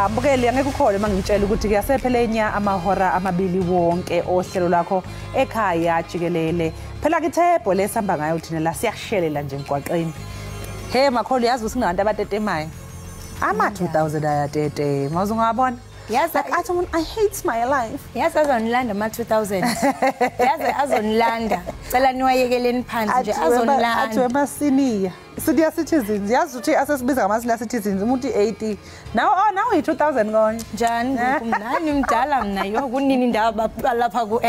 Mbukeli angeke ukhole mangitshela ukuthi kuyasephela amahora amabili wonke ohlelo lakho ekhaya jikelele. Phela kithebo lesihamba ngayo thina la siyashelela nje emgwaqeni. Hey makholo yazi usingabantu abatetemayo. Ama 2000 ayatete. Mawuze ngabona? Yes, I hate my life. Yes, azonilanda ama 2000. Yazi azonilanda. Cela niwayekeleni phansi nje azonilanda. Athiwe masiniya. Senior citizens yazi ukuthi asesibiza ngama citizens umuntu 80. Now i 2000 ngone. Njani kumnani mdala mina yo kunini indaba lapha ku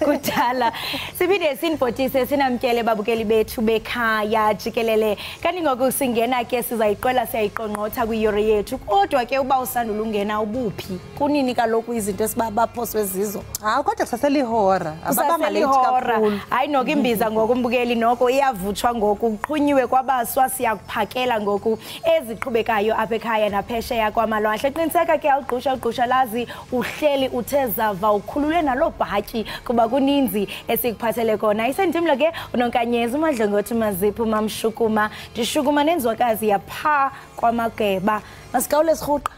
kudala. Siphinde sinibhotise sinamtshele babukeli bethu bekhaya jikelele. Kanti ngokusingena ke sizayiqola siyayiqonqotha kuyori yethu. Kodwa ke uba usandula ungena ubuphi. Kunini kaloku izinto esibaphoswe zizo. Kodwa kusaselihora. Ababanga late kakhulu. Hayi nokimbiza ngokumbukeli noko iyavuthwa ngokuqhunyiwe baswa siyakuphakela ngoku eziqhubekayo apha ekhaya naphesheya kwamalwandle. Qiniseka ke uqhusha lazi uhleli uthezava ukhulule nalo bhatyi kuba kuninzi esikuphathele kona. Isendimlo ke unonkanyezi umadlengothi mazipho mamshukuma ndishukuma nenzwakazi yapha kwamageba. Masikawule sihuqa.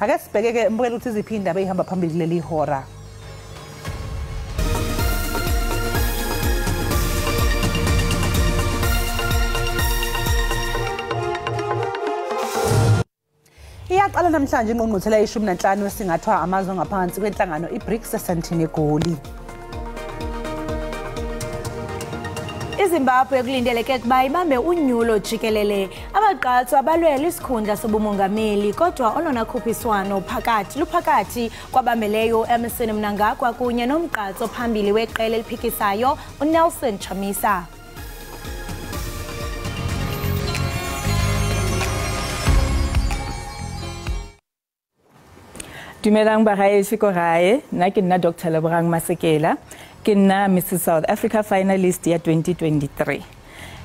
Ake sibheke ke mbukela ukuthi iziphi indaba ehamba phambili leli hora. Iyaqala namhlanje ingqungquthela ye-15 wesingathwa amazwe ngaphansi kwenhlangano iBRICS esandthini eGoli. Izimbabwe kulindeleke kuba ibambe unyulo jikelele. Abaqatso abalwela isikhundla sobumongameli kodwa olona khuphiswano luphakathi kwabameleyo Emmerson Mnangagwa kunye nomqatso phambili weqela eliphikisayo uNelson Chamisa. Dumelang bagaetsho ko gae nna ke nna Dr. Leborang Masekela ke nna Mrs South Africa finalist ya 2023.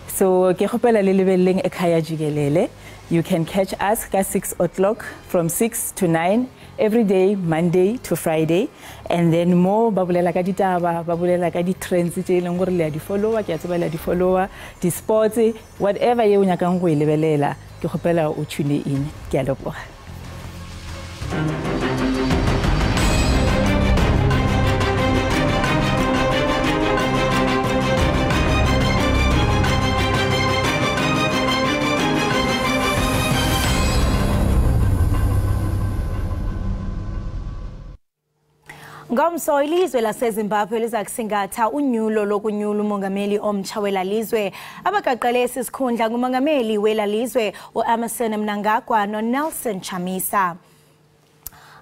So ke gopela le lebelleng Ekhaya jikelele. You can catch us ka 6 o'clock from 6 to 9 every day, Monday to Friday, and then more babulela ka ditaba babulela ka di-trends tse leng gore le a di follower ke a tseba le a di follower di sports whatever ye o nyakang go e lebelela ke gopela o tune in ke a leboga. Ngomso ilizwe laseZimbabwe lizakusingatha unyulo lokunyula umongameli omtsha welalizwe. Abagaqele isikhundla ngumongameli welalizwe uEmmerson Mnangagwa noNelson Chamisa.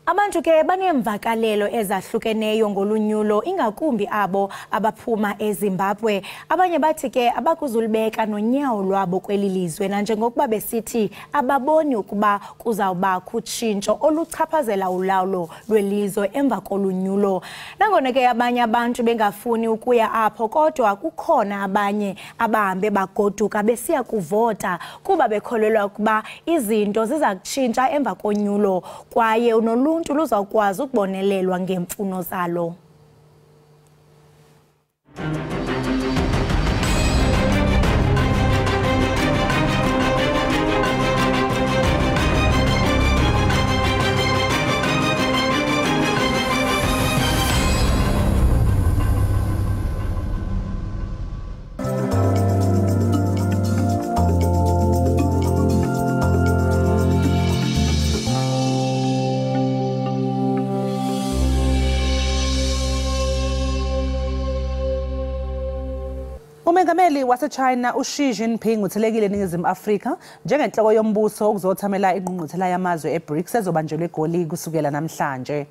Abantu ke banemvakalelo ezahlukeneyo ngolunyulo ingakumbi abo abaphuma eZimbabwe. Abanye bathi ke abakuzulibeka nonyawo lwabo kwelilizwe nanjengokuba besithi ababoni ukuba kuzawuba kutshintsho oluchaphazela ulawulo lwelizwe emva kolunyulo. Nangona ke abanye abantu bengafuni ukuya apho kodwa kukhona abanye abahambe bagoduka besiya kuvota kuba bekholelwa ukuba izinto ziza kutshintsha emva konyulo kwaye unolu uluntu luzawukwazi ukubonelelwa ngemfuno zalo. Umengameli waseChina Xi Jinping uthelekile eNingizimu Afrika njengenhloko yombuso ukuzothamela ingqungquthela yamazwe eBRICS ezobanjelwe eGoli kusukela namhlanje.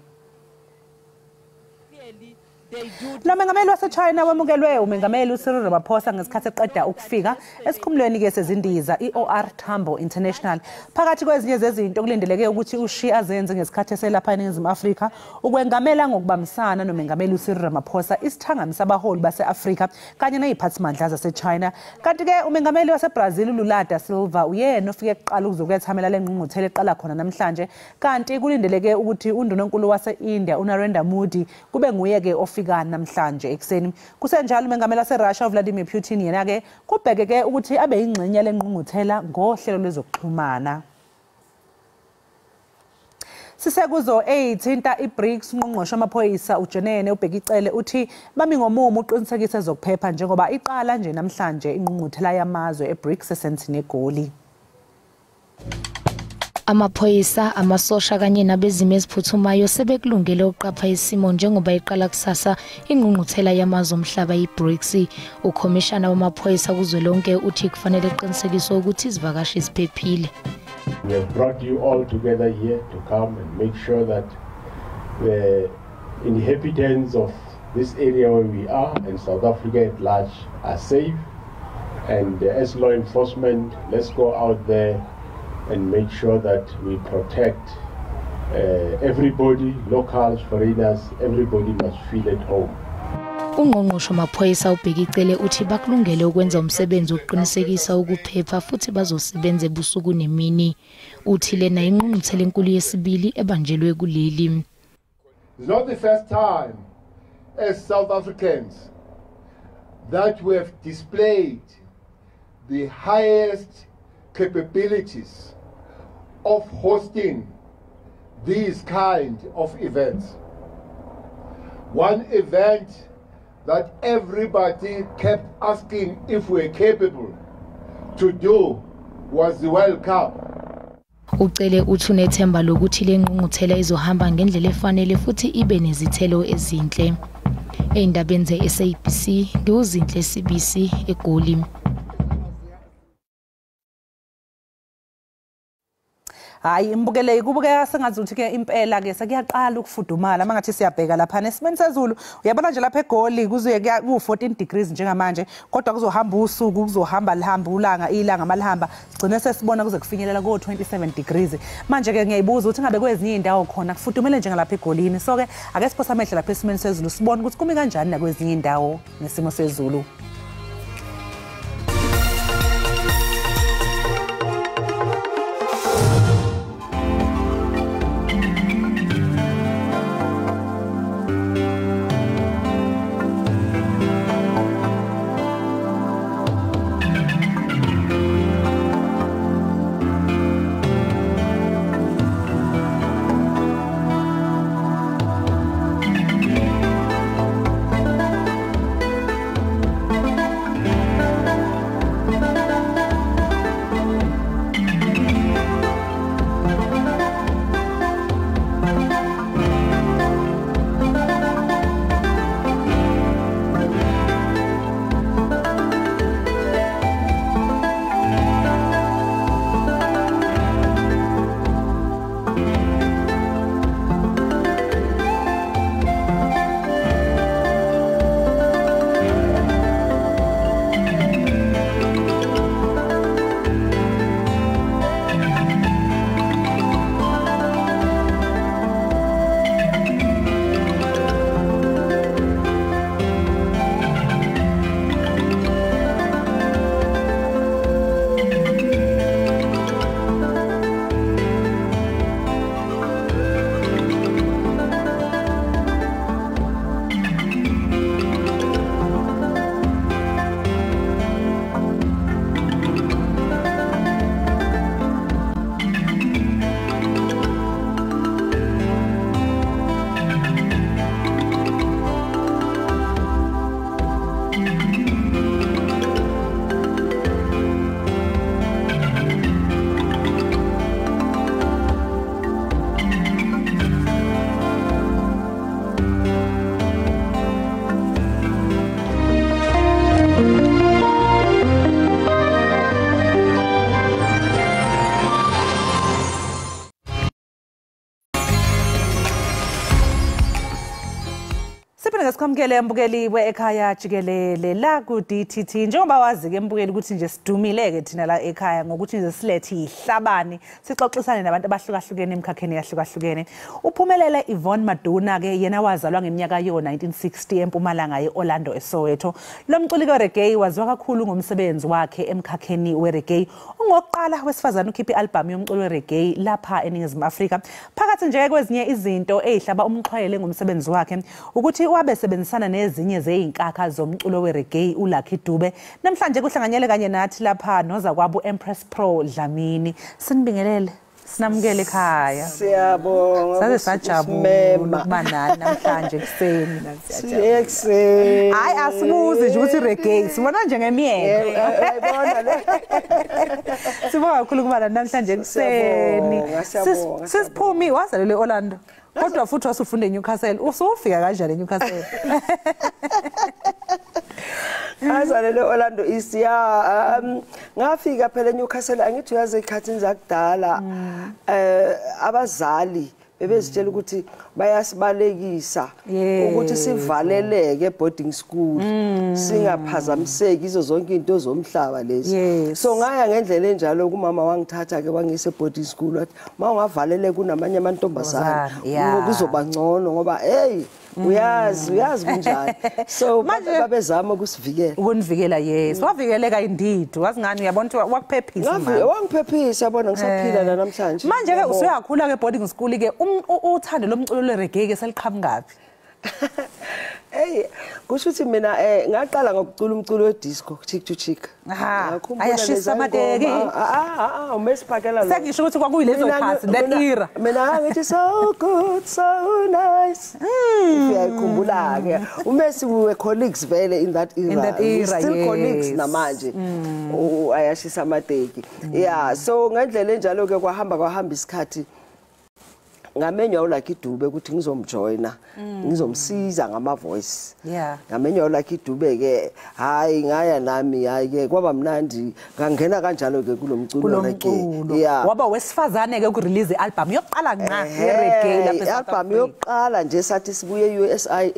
Lo mengameli waseChina wamukelwe umengameli uCyril Ramaphosa ngesikhathi eqeda ukufika esikhumulweni ke sezindiza iOR Tambo International. Phakathi kwezinye zezinto kulindeleke ukuthi uXi azenze ngesikhathi eselapha eNingizimu Afrika ukwengamela ngokubambisana nomengameli uCyril Ramaphosa isithangami sabaholi base-Afrika kanye neziphathimandla zaseChina. Kanti ke umengameli waseBrazil uLula da Silva uyena ofike kuqala ukuzokwethamela lengqungquthela eqala khona namhlanje. Kanti kulindeleke ukuthi undunankulu wase-India uNarendra Modi kube nguye ke ofika namhlanje ekseni. Kusenjalo umengameli waseRussia uVladimir Putin yena ke kubhekeke ukuthi abe yingxenye lengqungquthela ngohlelo lwezokuxhumana. Sisekuzo 8 thinta iBRICS ungqongqoshe wamaphoyisa uJenene uBhekicele uthi bami ngomumo uqinisekise zokuphepha njengoba iqala nje namhlanje ingqungquthela yamazwe eBRICS esentini eGoli. Amaphoyisa, amasosha kanye nabezimo eziphuthumayo sebekulungele ukuqapha isimo njengoba iqala kusasa ingqungquthela yamazwe omhlaba iBRICS. Ukhomishana wamaphoyisa kuzwelonke uthi kufanele eqinisekiswe ukuthi izivakashi ziphephile. We have brought you all together here to come and make sure that the inhabitants of this area where we are and South Africa at large are safe. And as law enforcement, let's go out there and make sure that we protect everybody, locals, foreigners, everybody must feel at home. Ungqongqoshe wamaphoyisa uBhekicele uthi bakulungele ukwenza umsebenzi ukuqinisekisa ukuphepha futhi bazosebenza ebusuku nemini. Uthi lena ingqungquthela enkulu yesibili ebanjelwe kuleli. It's not the first time as South Africans that we have displayed the highest capabilities of hosting these kind of events. One event that everybody kept asking if we're capable to do was the World Cup. Ucele uthi unethemba lokuthi le ngqungquthela izohamba ngendlela efanele futhi ibe nezithelo ezinhle. Eindabeni ze-SABC ngiuzinhle SABC eGoli. Hayi imbukele kubukeka sengathi uthi ke impela ke sekuyaqala ukufudumala mangathi siyabheka lapha nesimeni sezulu uyabona nje lapha eGoli kuzuye ku 14 degrees njengamanje kodwa kuzohamba usuku kuzohamba lihamba ulanga ilanga malihamba sigcine sesibona kuze kufinyelela ko 27 degrees manje ke ngiyayibuza ukuthi ngabe kwezinye indawo khona kufudumele njengalapha eGolini so ke ake siphosa amehlo lapha esimeni sezulu sibone ukuthi kumi kanjani na kwezinye indawo nesimo sezulu. Sikamkele mbukeli weEkhaya Jikelele la ku DTT njengoba wazi ke mbukeli ukuthi nje sidumileke thina la ekhaya ngokuthi nje silethe ihlabani sixoxisane nabantu abahlukahlukene emkhakheni yahlukahlukene. Uphumelele Yvonne Maduna ke yena wazalwa ngeminyaka yo 1960 eMpumalanga eOrlando eSoweto. Lo mculi wereggae waziwa kakhulu ngomsebenzi wakhe emkhakheni wereggae. Ungokuqala wesifazana ukhipha ialbum yomculo wereggae lapha eNingizimu Afrika. Phakathi nje kwezinye izinto ezihlaba umxhwele ngomsebenzi wakhe ukuthi wabe sebenzisana nezinye zeinkakha zomculo wereggae uLucky Dube. Namhlanje kuhlanganyele kanye nathi lapha noza kwabo Empress Pro Dlamini. Sinibingelele. Sinamukele ekhaya. Siyabonga. Saze sajabula ukuba nani namhlanje ekseni. Ekseni. Hayi asibuzi nje ukuthi reggae sibona nje ngemiyeko. Ayibona le. Sibonga kakhulu ukuba nani namhlanje ekseni. Sisiphumi wazalele Orlando. Kodwa futhi wasufunda eNewcastle. Usufika kanjani eNewcastle? Ngazalele Orlando East ya ngafika phela eNewcastle angithi uyazi ekhathini zakudala abazali bebezitshela ukuthi bayasibalekisa ukuthi sivaleleke boarding school singaphazamiseki izo zonke into zomhlaba lezi so ngaya ngendlela enjalo kumama wangithatha ke wangise boarding school wathi mawungavaleleke kunamanye amantombazana kuzoba ngcono ngoba hey uyazi kunjani so babezama ukusivikela ukunivikela yes wavikeleka indeed wazingani uyabona ukuthi wakuphephisa wangiphephisa yabona ngisaphila namhlanje manje ke usuyakhula ke boarding school ke uthando lomculo lereggae ke seliqhamukapi hey kusho ukuthi mina ngaqala ngokucula umculo wedisco chick to chick ayashisa amateki umesiphakela lo sengisho ukuthi kwakuyilezo khathi that era mina ngithi so good so nice uyayikhumbula ke umesi we were colleagues vele in that era still colleagues namanje ayashisa amateki yeah so ngendlela enjalo ke kwahamba isikhathi ngamenywa uLucky Dube ukuthi ngizomjoina ngizomsiza ngama voice ngamenywa uLucky Dube ke hayi ngaya nami hayi ke kwaba mnandi ngangena kanjalo ke kulomculo reggae waba wesifazane ke ku release album yokuqala nqa reggae lapha album yokuqala nje sathi sibuye USA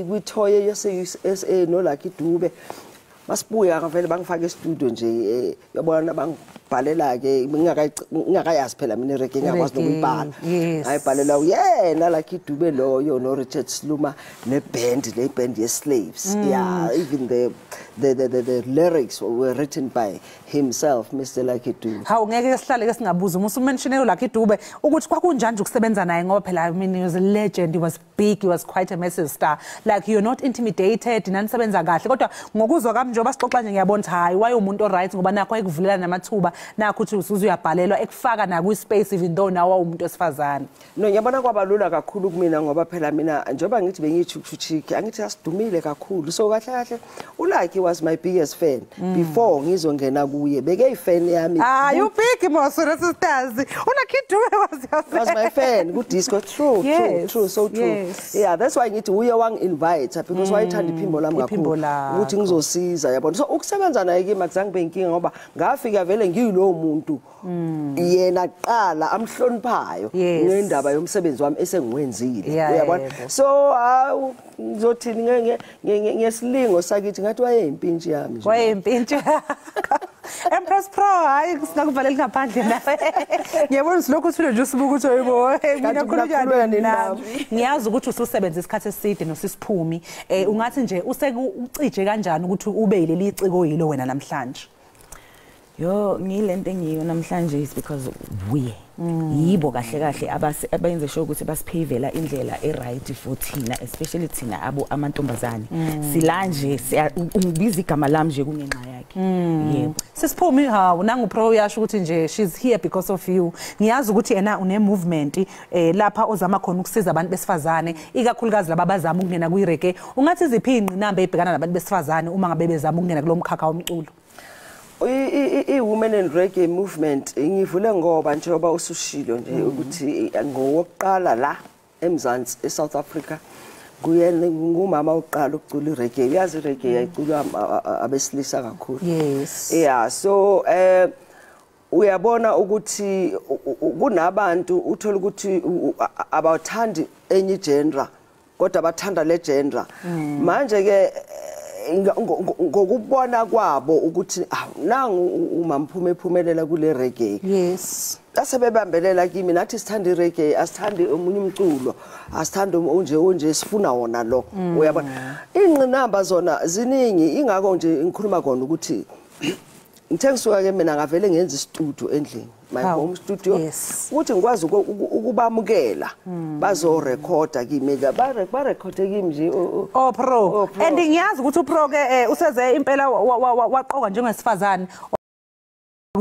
kwithoye yase-USA noLucky Dube masibuya ngavele bangifaka e-studio nje yabona bangibhalela ke ngingakayazi phela mina reggae ngakwazi nokuyibhala ayibhalela uyena Lucky Dube loyo no Richard Sluma le band ye-Slaves even the lyrics were written by himself Mr Lucky Dube hawu ngeke sihlale ke singabuza uma usumentionele uLucky Dube ukuthi kwakunjani nje ukusebenza naye ngoba phela I mean he was a legend he was big he was quite a massive star like you're not intimidated nanisebenza kahle kodwa ngokuzwa kami njengoba sixoxa nje ngiyabona ukuthi hayi waye umuntu oright ngoba nakho ayikuvulela namathuba nakho uthi usuzuyabhalelwa ekufaka na ku space even though nawe umuntu wesifazane no ngiyabona kwabalula kakhulu kumina ngoba phela mina njengoba ngithi bengiyichukuchuchiki angithi asidumile kakhulu so kahle uLucky was my biggest fan before ngizongena kuye beke fan yami you big Mosore sisters uLucky Dube was my fan ku disco true so true yeah that's why ngithi uye wang invite because wayithanda iphimbo lami kakhulu ukuthi ngizosiza yabona so ukusebenza naye ke makuzange benkinga ngoba ngafika vele ngiyilo muntu yena qala amhloniphayo ngendaba yomsebenzi wami esengiwenzile uyabona so ngizothini ngesilingo sakithi ngathi wayeyimpintshi yami nje wayeyimpintshi Empress Pro hayi singakuvalela ngaphandle nawe ngiyabona silokhu uthule nje usibuka ukuthi oyibo mina khulujani nami ngiyazi ukuthi ususebenza isikhathi eside nosisiphumi ungathi nje usekucije kanjani ukuthi ube yileli iciko yilo wena namhlanje yo ngilento engiyo namhlanje is because we yibo kahle abayenze sure ukuthi basiphevela indlela eright for thina especially thina amantombazane silanje ungibiza igama lami nje kunenxa yakhe yebo sisiphumi hawo nangu Pro yasho ukuthi nje she's here because of you ngiyazi ukuthi yena une movement lapha ozama khona ukusiza abantu besifazane ikakhulukazi laba abazama ukungena kuyireggae ungathi iziphi ingqinamba ebhekana nabantu besifazane uma ngabe bezama ukungena kulomkhakha womculo women in reggae movement ngivule ngoba njengoba usushilo nje ukuthi ngowokuqala la eMzansi eSouth Africa kuyena ngumama oqala ukucula ireggae yazi ireggae yayiculwa abesilisa kakhulu so uyabona ukuthi kunabantu uthola ukuthi abathandi enye genre kodwa bathanda le genre manje ke ngokubona kwabo ukuthi nangu umamphuma ephumelela kule reggae asebebambelela kimi nathi sithanda ireggae asithandi omunye umculo asithanda onje sifuna wona lo uyabona ingqinamba zona ziningi ingakho nje ngikhuluma khona ukuthi ngithe ngisuka ke mina ngavele ngenza istudio endlini my home studio ukuthi ngikwazi ukubamukela bazorecorda kimi ba record kimi nje Pro and ngiyazi ukuthi uPro ke useze impela waqoka njengesifazane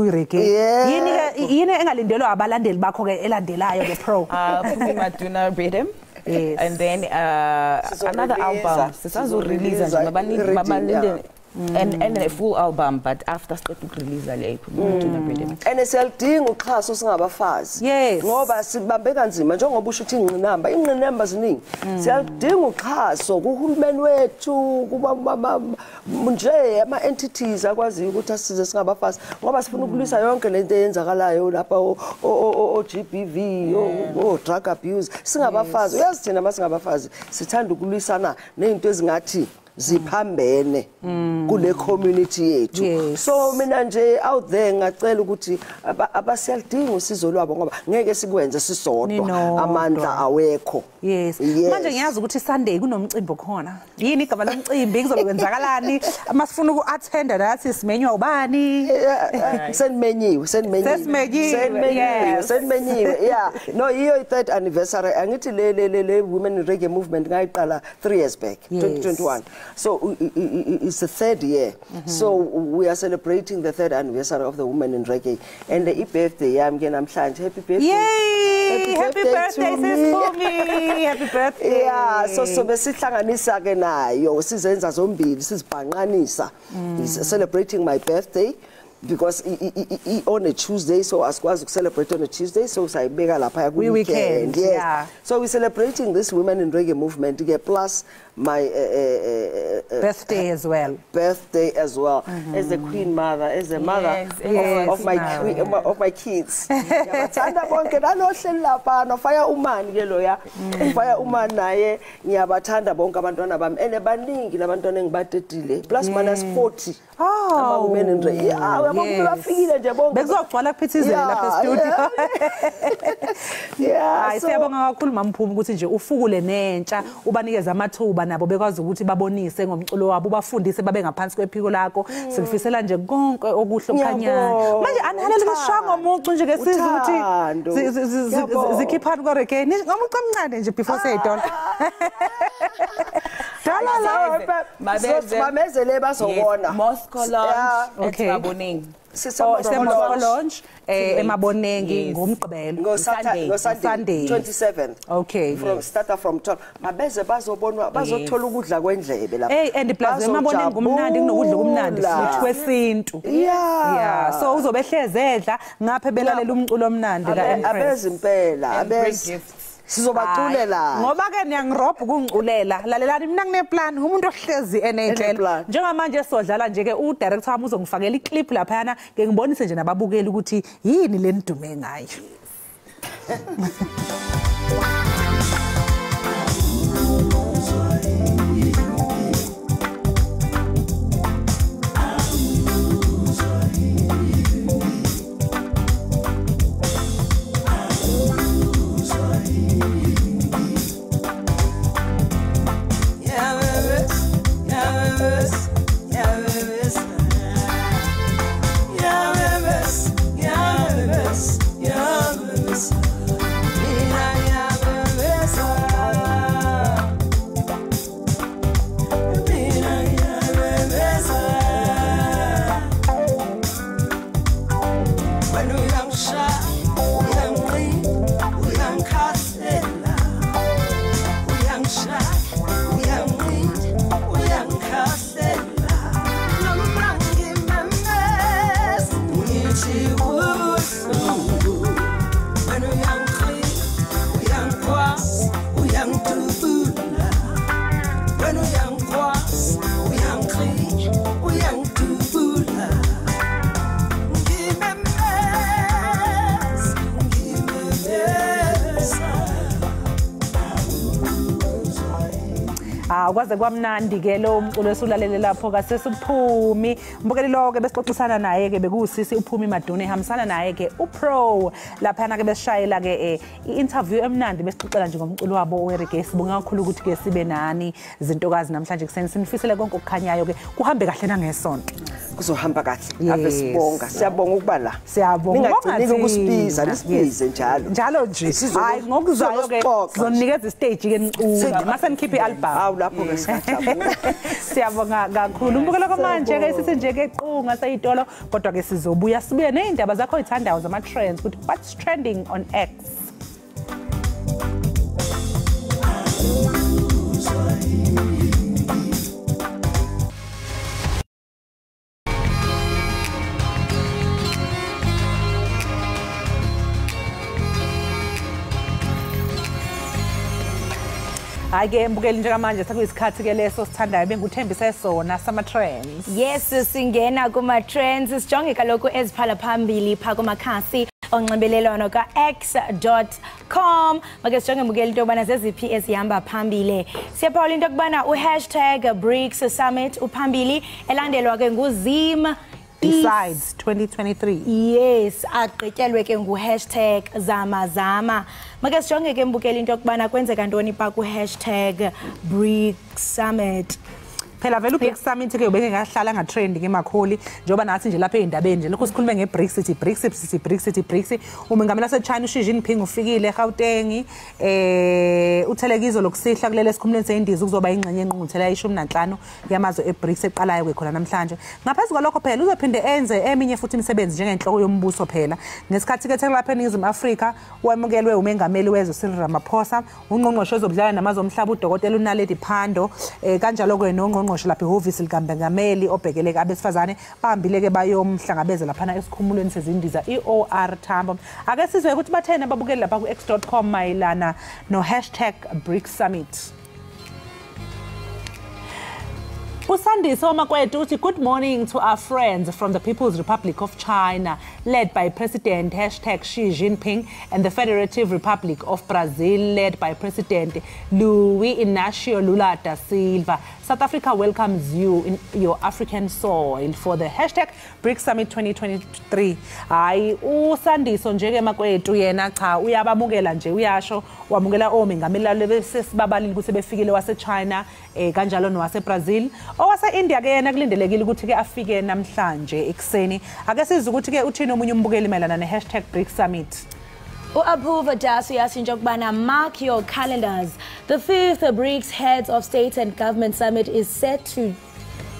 Reggae. Yini engalindelwa abalandeli bakho ke elandelayo ke pro. Phumi Maduna rhythm. Yes. And then another album. Sisazo release nje mabalinde and a full album, but after start to release le Maduna rhythm. And siyalidinga uxhaso singabafazi. Yes. Ngoba sibambe kanzima njengoba usho ukuthi ingqinamba ziningi. Siyalidinga uxhaso kuhulumeni wethu kuba nje ama entities akwazi ukuthi asize singabafazi ngoba sifuna ukulwisa yonke lento eyenzakalayo lapha o GBV o drug abuse singabafazi uyazithina masingabafazi sithanda ukulwisana nezinto ezingathi ziphambene kule community yethu. So mina nje out there ngacela ukuthi abasiyalidinga usizo lwabo ngoba ngeke sikwenze sisodwa amandla awekho. Yes. Manje ngiyazi ukuthi Sunday kunomcimbi khona. Yini igama lomcimbi kuzobe kwenzakalani? Masifuna uku-attenda nathi simenywa ubani? Senmenyiwe. Yeah. No, iyo 3rd anniversary. Angithi le women in reggae movement ngayiqala 3 years back, 2021. So it's the 3rd year. So we are celebrating the 3rd anniversary of the women in reggae. And the birthday yami ke namhlanje. Happy birthday. Yay! Happy birthday sis me. Happy birthday. Yeah, so besihlanganisa ke nayo sizenza zombili sizibhanqanisa. Celebrating my birthday because on a Tuesday, so asikwazi to celebrate on a Tuesday, so sayibeka lapha ku weekend. Yes. Yeah. So we're celebrating this women in reggae movement plus my birthday as well. Birthday as well. As the queen mother, as the mother of my kids. Yabathanda bonke nanohleli lapha no fire umani ke loya. Fire umani naye ngiyabathanda bonke abantwana bami ene baningi labantwana engibatetile plus minus 40. Oh, women in reggae. Bafikile nje bonke. Bekuzogcwala kuphithizela lapha studio. Yeah. Hayi siyabonga kakhulu mamphumi ukuthi nje ufukule nentsha ubanikeza amathuba nabo bekwazi ukuthi babonise ngomculo wabo bafundise babe ngaphansi kwephiko lakho sikufisela nje konke okuhle okhanyayo manje anihalela isishango ngomucu nje ke sizwe ukuthi zikhiphani ko reggae ngomucu omncane nje before sayidona mamezele bazobona Moscow launch eMaboneng. Moscow launch eMaboneng ngomgqibelo ngo Sunday 27th. Okay. Starter from 12. Mabeze bazobonwa bazothola ukudla kwendlebe lapha. And plus eMaboneng ngumnandi kunokudla kumnandi futhi kwesintu. Yeah. So uzobe hleze edla ngapha belalela umculo omnandi ka Empress. Abezimpela abezi sizobaculela ngoba ke niyangirobha kungiculela lalelani mina ngineplan umuntu ohlezi enendlela njengamanje sodlala nje ke udirector wami uzongifakela iclip lapha yana ke ngibonise nje nababukeli ukuthi yini le nidume ngayo. Kwaze kwamnandi ke lo umculo esulalele lapho kasesiphumi mbukeli lonke besixoxisana naye ke bekusisi uphumi Maduna ehambisana naye ke uPro lapha na ke besishayela ke i-interview emnandi besixoxela nje ngomculo wabo wereggae sibonga kakhulu ukuthi ke sibe nani izintokazi namhlanje kuseni sinifisele konke okukhanyayo ke kuhambe kahle nangesonto kuzohamba kahle ave sibonga siyabonga ukuba la siyabonga ningagcini ukusibiza nisibize njalo nje hayi ngokuzayo ke sizonikeza istage ke nicula mase nikhiphe i-album lapho ke singajabula. Siyabonga kakhulu. Umbukelo kwamanje ke sithi nje ke qunga sayitolo kodwa ke sizobuya sibuye nezindaba zakho oyithandayo zama trends ukuthi what's trending on X. Ake mbukeli njengamanje sekuyisikhathi ke leso sithandayo benguthembise sona sama trends. Yes, singena kuma trends sijonge kaloku eziphala phambili pha kumakhasi onxibelelwano ka x.com. Make sijonge mbukeli into yobana zeziphi ezihamba phambili. Siyaphawula into yokubana #BRICS Summit uphambili elandelwa ke nguZim Besides 2023. Yes, agqityelwe ke #zamazama. Make sijonge ke mbukeli into yokubana kwenzeka ntoni pa ku #BRICS Summit. Phela vele uBRICS Summit ke ubeke ngahlala nga trend ke makholi njoba nathi nje lapha ezindabeni nje lokho sikhulume ngeBRICS sithi BRICS umengameli waseChina uXi Jinping ufikile eGauteng uthelekizo lokusihla kulele sikhumulweni seyindiza ukuzoba ingxenye engqungquthela ye15 yamazwe eBRICS eqalayo khona namhlanje ngaphezulu kwalokho phela uzophinde enze eminye futhi imisebenzi njengenhloko yombuso phela ngesikhathi ke lapha eNingizimu Afrika wamukelwe umengameli wezwe Cyril Ramaphosa ungqongqoshe wezobudlelwano namazwe omhlaba uDokotela uNaledi Pandor kanjalo ke nongqongqoshe lapha ehhovisi likaMengameli obhekeleka abesifazane bahambile ke bayomhlangabeza lapha esikhumulweni sezindiza iOR Tambo ake sizwe ukuthi bathena ababukeli lapha ku x.com mayelana no #BRICS Summit. Usandiso Makwethu uthi good morning to our friends from the People's Republic of China led by President #Xi Jinping and the Federative Republic of Brazil led by President Luiz Inácio Lula da Silva. South Africa welcomes you in your African soil for the #BRICS Summit 2023. Hayi uSandiso nje ke Makwethu yena cha uyabamukela nje uyasho wamukela omengameli besesibabalile ukuthi befikile waseChina kanjalo nowaseBrazil. Owase-India ke yena kulindelekile ukuthi ke afike namhlanje ekseni. Ake siza ukuthi ke uthini omunye umbukeli mayelana ne#BRICS Summit. Uaphuva Dasu yasinja ukubana mark your calendars. The 5th BRICS Heads of State and Government Summit is set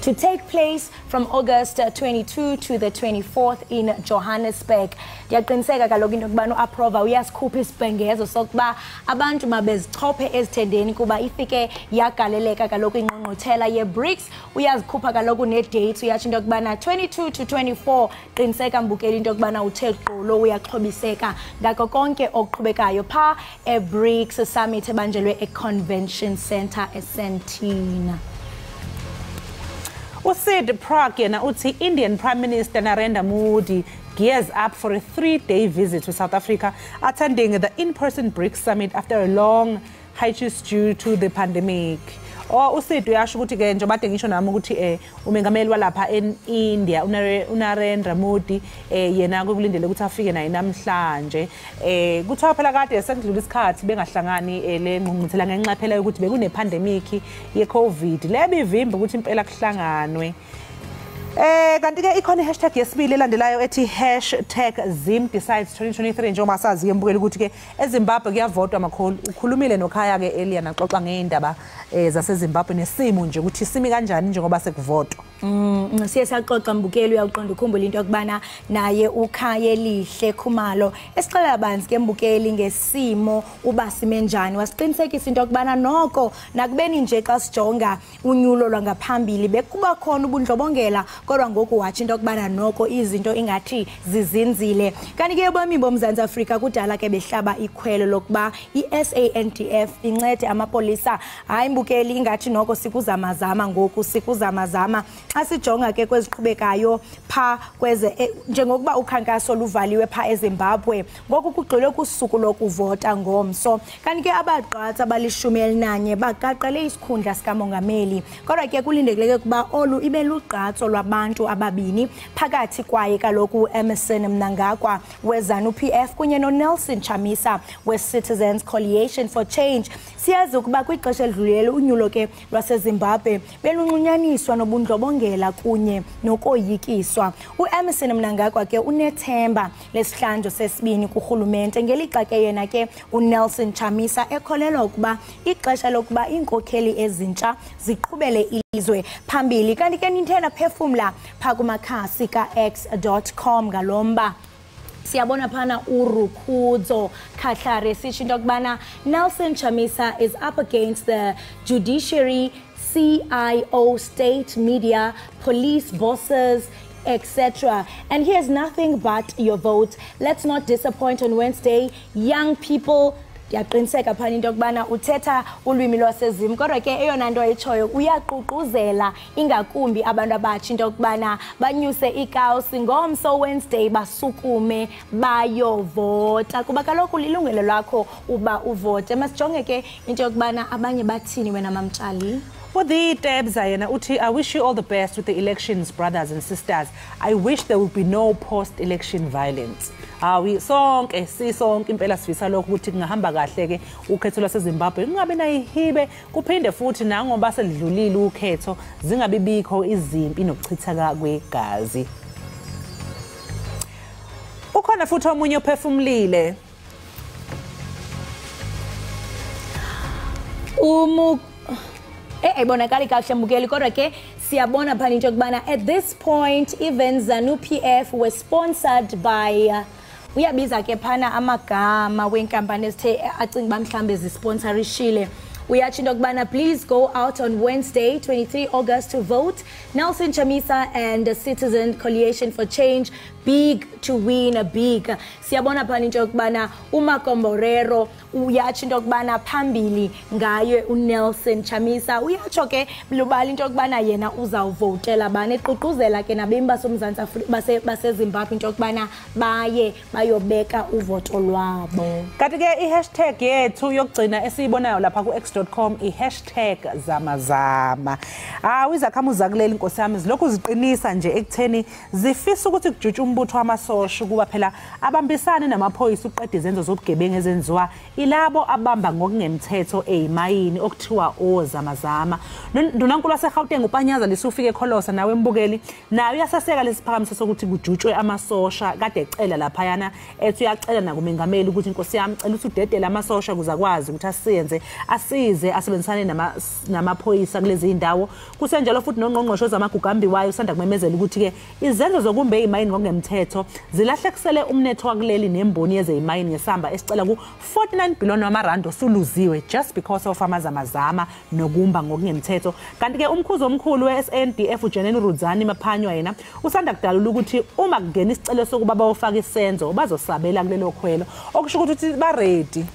to take place from August 22 to the 24th in Johannesburg. Ndiyaqiniseka kaloku into kubana uAprova uyasikhupha isibhengezo sokuba abantu mabezichophe ezithendeni kuba ifike yagaleleka kaloku ingqongqothela yeBRICS uyazikhupha kaloku ne-dates uyatsho into kubana 22 to 24 qiniseka mbukeli into kubana uthe qolo uyaxhobiseka ngako konke okuqhubekayo pha eBRICS Summit ebanjelwe eConvention Center eSantina. Usid Prague yena uthi Indian Prime Minister Narendra Modi gears up for a 3-day visit to South Africa, attending the in-person BRICS Summit after a long hiatus due to the pandemic. Usid uyasho ukuthi ke njengoba ngisho nami ukuthi umengameli walapha eIndia uNarendra Modi yena kulindele ukuthi afike naye namhlanje kuthiwa phela kade sekudlula isikhathi bengahlangani le ngqungquthela ngenxa phela ukuthi bekune pandemic ye-COVID lebe ivimba ukuthi impela kuhlanganwe. Kanti ke ikhona #yesibili elandelayo ethi #ZimDecides 2023 njengoba sazi yembukela ukuthi ke eZimbabwe kuyavotwa makhulu ukhulumile noKhaya ke Elia naxoxa ngeindaba zaseZimbabwe nesimo nje ukuthi simi kanjani njengoba sekuvotwa. Siye saxoxa mbukeli uyaqonda ukhumbula into yokubana naye uKhaya Elihle Khumalo esixela banzi ke mbukeli ngesimo uba sime njani wasiqinisekisa into yokubana noko nakubeni nje xa sijonga unyulo lwangaphambili bekuba khona ubundlobongela kodwa ngoku wathi into yokubana noko izinto ingathi zizinzile kanti ke bami boMzantsi Afrika kudala ke behlaba ikhwelo lokuba iSANDF incede amapolisa hayi mbukeli ingathi noko sikuzamazama ngoku sikuzamazama xa sijonga ke kweziqhubekayo pha kweze njengokuba ukhankaso luvaliwe pha eZimbabwe ngoku kugxilwe kusuku lokuvota ngomso kanti ke abagqatsi abali11 baqaqele isikhundla sikamongameli kodwa ke kulindeleke kuba olu ibe lugqatso lwabantu ababini phakathi kwaye kaloku Emerson Mnangagwa weZANU-PF kunye noNelson Chamisa weCitizens Coalition for Change. Siyazi ukuba kwixesha edlulile unyulo ke lwaseZimbabwe belunxunyaniswa nobundlobongela ubundlobongela kunye nokoyikiswa. uEmerson Mnangagwa ke unethemba lesihlandlo sesibini kurhulumente ngelixa ke yena ke uNelson Chamisa ekholelwa ukuba ixesha lokuba iinkokheli ezintsha ziqhubele ilizwe phambili. Kanti ke nithena phefumla pha kumakhasi ka-x.com ngalomba siyabona phana uRukhudzo Khahlare sithi into kubana Nelson Chamisa is up against the judiciary, CIO, state media, police bosses, etc. And he has nothing but your vote. Let's not disappoint on Wednesday. Young people, yaqiniseka phana into kubana uthetha ulwimi lwasezimu kodwa ke eyona nto ayichoyo uyaququzela ingakumbi abantu abatsha into kubana banyuse ikawusi ngomso Wednesday basukume bayovota kuba kaloku lilungelo lakho uba uvote. Masijonge ke into kubana abanye bathini wena mamtshali. I wish you all the best with the elections, brothers and sisters. I wish there would be no post-election violence. Sisonke impela sifisa lokho ukuthi kungahamba kahle ke ukhetho lwaseZimbabwe kungabe nayihibe kuphinde futhi nangoba selidlulile ukhetho zingabe bikho izimpi nokuchithaka kwegazi. Ukhona futhi omunye ophefumlile. Bonakali kahle mbukeli kodwa ke siyabona phana into kubana at this point even ZANU-PF was sponsored by uyabiza ke phana amagama wenkampani ezithe acinga mhlambe zisponsorishile. Uyathi into kubana please go out on Wednesday 23 August to vote. Nelson Chamisa and the Citizen Coalition for Change, big to win a big. Siyabona phana into kubana uMakomborero uyathi into kubana phambili ngaye uNelson Chamisa. Uyatsho ke lubali into kubana yena uzawuvotela bani eququzela ke nabemi basoMzantsi Afrika baseZimbabwe into kubana baye bayobeka uvoto lwabo. Kanti ke i-hashtag yethu yokugcina esiyibonayo lapha ku-x.com i-hashtag zamazama. Izakhamuzi zakuleli inkosi yami zilokhu ziqinisa nje ekutheni zifisa ukuthi kujutshwe umbutho wamasosha kuba phela abambisane namaphoyisa uqeda izenzo zobugebengu ezenziwa ilabo abamba ngokungemthetho eyimayini okuthiwa ozamazama. Ndunankulu waseGauteng uPanyaza lisufike eKholosa nawe embukeli nayo uyasaseka lesiphakamiso sokuthi kujutshwe amasosha kade ecela laphayana ethi uyacela nakumengameli ukuthi inkosi yami cela ukuthi udedele amasosha kuzakwazi ukuthi asize asebenzisane namaphoyisa kulezi indawo. Kusenjalo futhi nongqongqosho zamagugambi wayo usanda kumemezela ukuthi ke izenzo zokumbe eyimayini ngokungemthetho zilahlekisele umnetho wakuleli nemboni yezeyimayini ngesamba esicela ku 49 billion wamarandi osuluziwe just because of amazamazama nokumba ngokungemthetho. Kanti ke umkhuzo omkhulu we-SANDF uJenene Rudzani Maphanywa yena usanda kudalula ukuthi uma kungena isicelo sokuba bawofaka isenzo bazosabela kulelo khwelo okusho ukuthi ba ready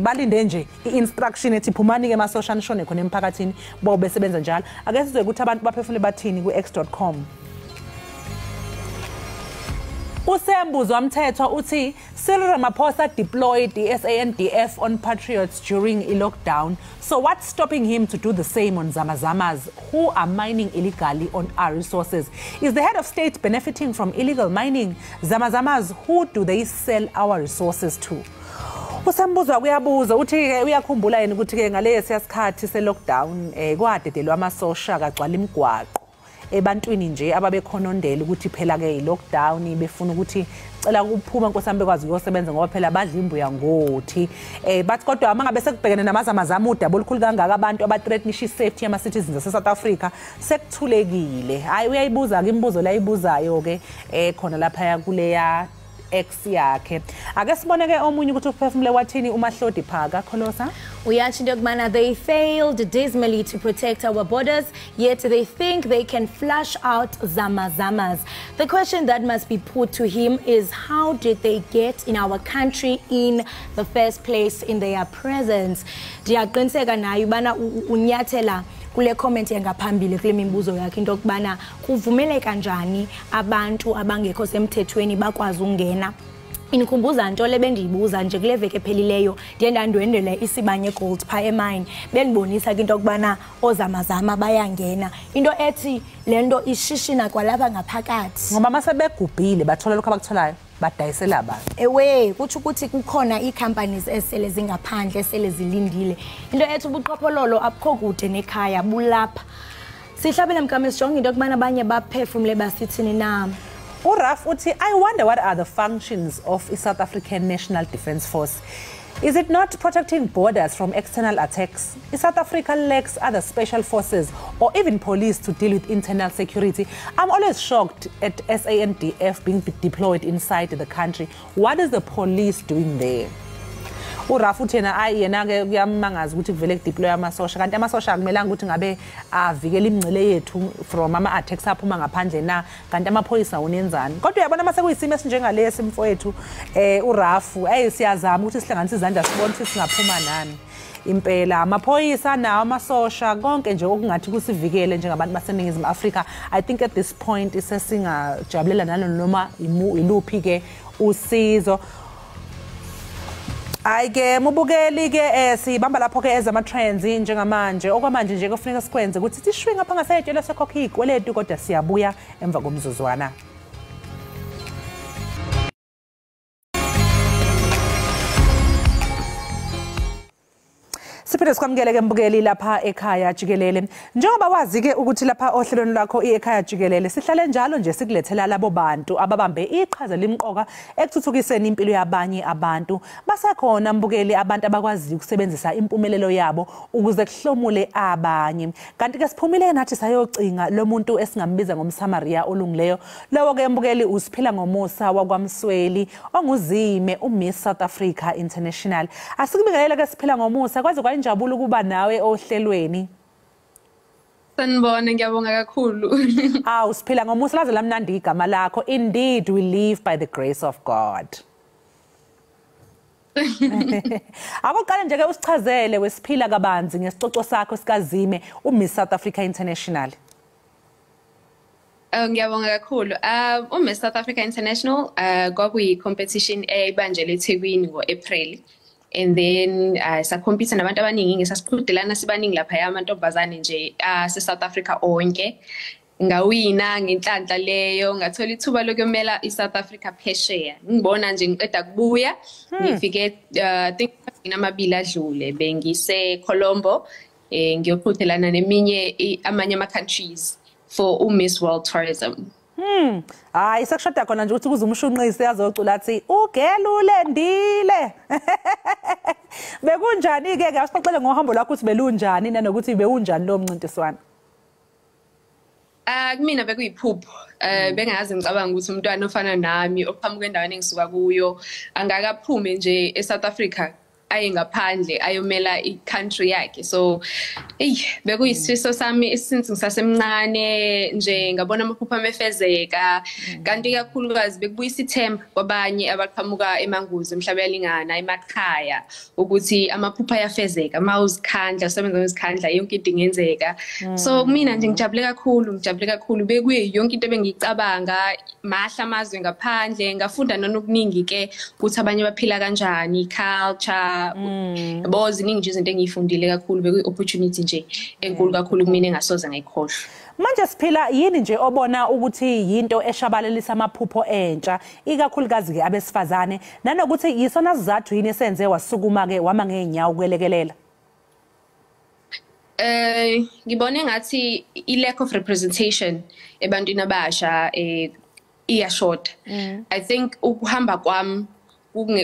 balinde nje i-instruction ethi phumani ke masosha nishone khona emphakathini bo besebenza njalo. Ake sizwe ukuthi abantu baphefule bathini ku-x.com. Usembuzo wamthetho uthi Cyril Ramaphosa deployed the SANDF on patriots during a lockdown. So what's stopping him to do the same on Zamazamas who are mining illegally on our resources? Is the head of state benefiting from illegal mining? Zamazamas, who do they sell our resources to? Usambuzo kuyabuza uthi uyakhumbula yena ukuthi ke ngale siyasikhathi se-lockdown kwadedelwa amasosha kagcwala imigwaqo ebantwini nje ababekhonondela ukuthi phela ke i-lockdown befuna ukuthi cela ukuphuma nkosami bekwazi ukusebenza ngoba phela badla imbuya ngothi but kodwa mangabe sekubhekene namazamazama udaba olukhulu kangaka abantu abathreatenisha i-safety yama-citizens ase-South Africa sekuthulekile. Hayi uyayibuza ke imibuzo la ibuzayo ke khona lapha kuleya X yakhe. Ake sibone ke omunye ukuthi uphefumule wathini uMahlodi Phaka Kholosa. Uyathi into kubana they failed dismally to protect our borders, yet they think they can flush out zamazamas. The question that must be put to him is how did they get in our country in the first place in their presence? Ndiyaqiniseka nayo bana unyathela kule comment yangaphambili kule mibuzo yakhe into kubana kuvumeleka kanjani abantu abangekho semthethweni bakwazi ungena. Inikhumbuza nto lebendiyibuza nje kule veke phelileyo ndiye ndandwendele isibanye gold pha emine benibonisa into kubana ozamazama bayangena into ethi lento ishishina kwalapha ngaphakathi ngoba masebegubhile bathola lokho abakutholayo badayisela abantu. Ewe kuthi ukuthi kukhona i-companies esele zingaphandle esele zilindile into ethi ubuqhophololo abukho kude nekhaya bulapha. Sihlabela mkame sijonge into kubana abanye baphefumule basithini na. Uraf uthi, I wonder what are the functions of a South African National Defence Force. Is it not protecting borders from external attacks? Is South Africa lacks other special forces or even police to deal with internal security? I'm always shocked at SANDF being deployed inside the country. What is the police doing there? Uraf uthena ayena ke kuyamangaza ukuthi kuvele kudeploy amasosha kanti amasosha akumelanga ukuthi ngabe avikele imingcele yethu from ama attacks aphuma ngaphandle na kanti amaphoyisa unenzani kodwa uyabona mase kuyisimo esinjengalesi mfowethu uRaf siyazama ukuthi sihlanganise izandla sibone ukuthi singaphuma nani impela amaphoyisa nawo amasosha konke nje okungathi kusivikele njengabantu baseNingizimu Afrika. I think at this point isesingajabulela noma iluphi ke usizo. Ayike mubukeli ke sibamba lapho ke ezama trends njengamanje okwamanje nje kufanele sikwenze ukuthi sishwe ngapha ngaseyitshela sekhokha izikweletu kodwa siyabuya emva komzuzwana. Siphinde sikwamukele ke mbukeli lapha ekhaya Jikelele. Njengoba wazi ke ukuthi lapha ohlelweni lakho ekhaya Jikelele sihlale njalo nje sikulethela labo bantu ababambe iqhaza limqoka ekuthuthukiseni impilo yabanye abantu. Basekhona mbukeli abantu abakwazi ukusebenzisa impumelelo yabo ukuze kuhlomule abanye. Kanti ke siphumile nathi sayocinga lo muntu esingambiza ngomsamaria olungileyo. Lowo ke mbukeli usiphila ngomusa wakwaMsweli onguzime uMiss South Africa International. Asikubingelela ke siphila ngomusa kwaze injabulo kuba nawe ohlelweni. Sanibona ngiyabonga kakhulu. Siphila ngomusa laze lamnandi igama lakho. Indeed we live by the grace of God. Akuqala nje ke usichazele wesiphila kabanzi ngesicoco sakho sikazime uMiss South Africa International. Ngiyabonga kakhulu. uMiss South Africa International kwakuyi competition ebanjele eThekwini ngoApril. And then sakompita nabantu abaningi ngesasiqhudelana sibaningi lapha amantombazane nje South Africa onke ngawina ngenhlanhla leyo ngathola ithuba lokuyomela iSouth Africa phesheya ngibona nje ngiqeda kubuya ngifike think amabili adlule bengise Colombo ngiyoqhudelana neminye amanye ama countries for Miss World Tourism. Isakushoda khona nje ukuthi kuze umshunqisi yazocula athi ugelule ndile. Bekunjani ke asixoxele ngohambo lakho ukuthi belunjani nanokuthi bewunjani lo mncintiswano? Kumina bekuyiphupho. Bengazi ngicabanga ukuthi umntwana ofana nami ophambuka endaweni engisuka kuyo angakaphume nje eSouth Africa aye ngaphandle ayomela i-country yakhe. So bekuyisifiso sami since ngisasemncane nje ngabona amaphupho amefezeka kanti kakhulukazi bekubuyisa ithemba kwabanye abaqhamuka emanguzo emhlaba yalingana emakhaya ukuthi amaphupho ayafezeka mawuzikhandla usebenza ngizikhandla yonke into ingenzeka. So mina nje ngijabule kakhulu bekuyi yonke into ebengicabanga mahla amazwe ngaphandle ngafunda nokuningi ke ukuthi abanye baphila kanjani culture bozi ningi nje izinto engiyifundile kakhulu bekuyi opportunity nje enkulu kakhulu kumina engasoze ngayikhohlwa. Manje siphila yini nje obona ukuthi yinto eshabalalisa amaphupho entsha ikakhulukazi ke abesifazane nanokuthi yisona sizathu yini esenze wasukuma ke wama ngeenyawo kwelekelela? Ngibone ngathi i-lack of representation ebantwini abasha iyashoda. I think ukuhamba kwami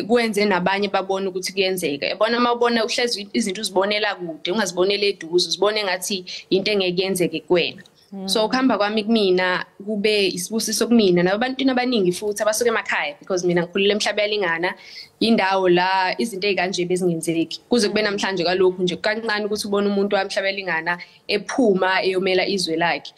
kuwenze nabanye babona ukuthi kuyenzeka. Yabona mawubona uhlezi izinto uzibonela kude ungazibonela eduze uzibone ngathi into engeke yenzeke kuwena. So ukuhamba kwami kumina kube isibusiso kumina nabantu abaningi futhi abasuka emakhaya because mina ngikhulile emhlaba yalingana indawo la izinto ezikanje bezingenzeki kuze kube namhlanje kalokhu nje kancane ukuthi ubone umuntu wamhlaba yalingana ephuma eyomela izwe lakhe.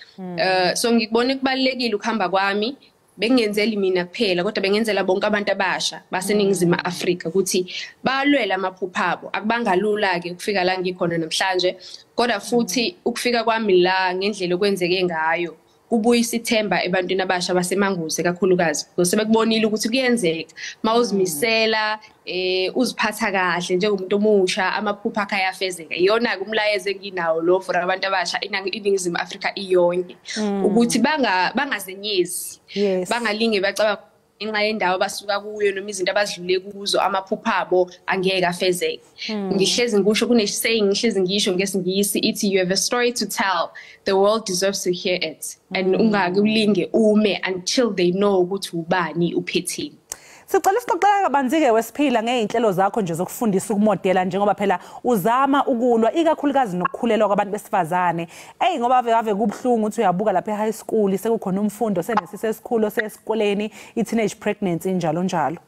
So ngikubone kubalekile ukuhamba kwami bengenzeli mina kuphela kodwa bengenzela bonke abantu abasha baseNingizimu Afrika ukuthi balwela amaphupho abo akubangalula ke ukufika la ngikhona namhlanje kodwa futhi ukufika kwami la ngendlela okwenzeke ngayo kubuyisa ithemba ebantwini abasha basemanguze kakhulukazi because sebekubonile ukuthi kuyenzeka mawuzimisela uziphatha kahle njengomuntu omusha amaphupho akhe ayafezeka. Iyona ke umlayezo enginawo lo for abantu abasha iNingizimu Afrika iyonke ukuthi bangazenyezi bangalinge bacaba ngenxa yendawo abasuka kuyo noma izinto abadlule kuzo amaphupho abo angeke afezeke. Ngihlezi ngisho saying ngihlezi ngisho ngesingisi ithi you have a story to tell, the world deserves to hear it, and ungake ulinge ume until they know ukuthi ubani uphethini. Sicela sixoxela kabanzi-ke Wesiphila ngey'nhlelo zakho nje zokufundisa ukumodela njengoba phela uzama ukulwa ikakhulukazi nokukhulelwa kwabantu besifazane. Ngoba ave kubuhlungu ukuthi uyabuka lapha e-high school sekukhona umfundo senesisesikhulu sesikoleni i-teenage pregnancy njalo njalo.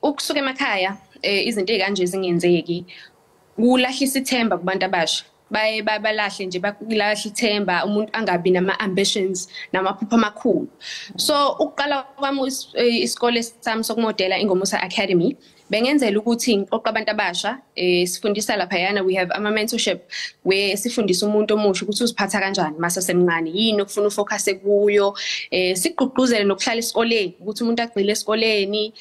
Ukusuka emakhaya izinto ezikanje zingenzeki. Kulahlisa ithemba kubantu abasha. Balahle nje bakulahle ithemba umuntu angabi nama-ambitions namaphupho amakhulu. So ukuqala kwami isikole sami sokumodela iNgomusa Academy bengenzela ukuthi ngiqoqa abantu abasha sifundisa laphayana. We have ama-mentorship where sifundisa umuntu omusha ukuthi uziphatha kanjani masasemncane, yini okufuna ufocus kuyo, sigqugquzele nokuhlala esikoleni ukuthi umuntu agcile esikoleni,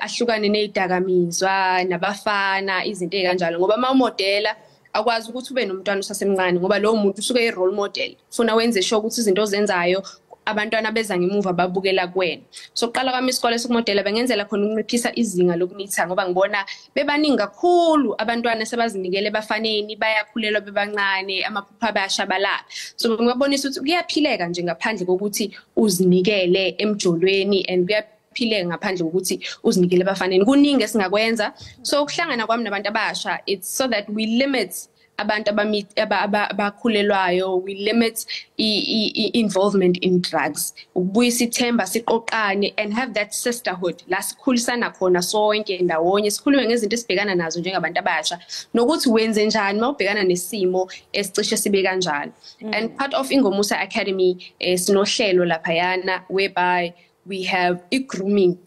ahlukane nezidakamizwa nabafana izinto ezikanjalo, ngoba mawumodela akwazi ukuthi ube nomntwana usasemncane ngoba lo muntu usuke i-role model, ufuna wenze sure ukuthi izinto ozenzayo abantwana beza ngemuva babukela kuwena. So uqala kwami isikole sokumodela bengenzela khona ukunciphisa izinga lokunitha ngoba ngibona bebaningi kakhulu abantwana sebazinikele bafaneni, bayakhulelwa bebancane, amaphupho abashabalala. So ngibabonisa ukuthi kuyaphileka nje ngaphandle kokuthi uzinikele emjolweni, and kuyaphileka ngaphandle kokuthi uzinikele bafaneni. Kuningi esingakwenza. So ukuhlangana kwami nabantu abasha, it's so that we limit abantu abakhulelwayo, we limit involvement in drugs, ukubuyisa ithemba siqoqane and have that sisterhood la sikhulisana khona sonke ndawonye, sikhulume ngezinto esibhekana nazo njengabantu abasha nokuthi wenze njani mawubhekana nesimo esicishe sibe kanjalo. And part of iNgomusa Academy sinohlelo laphayana whereby we have grooming.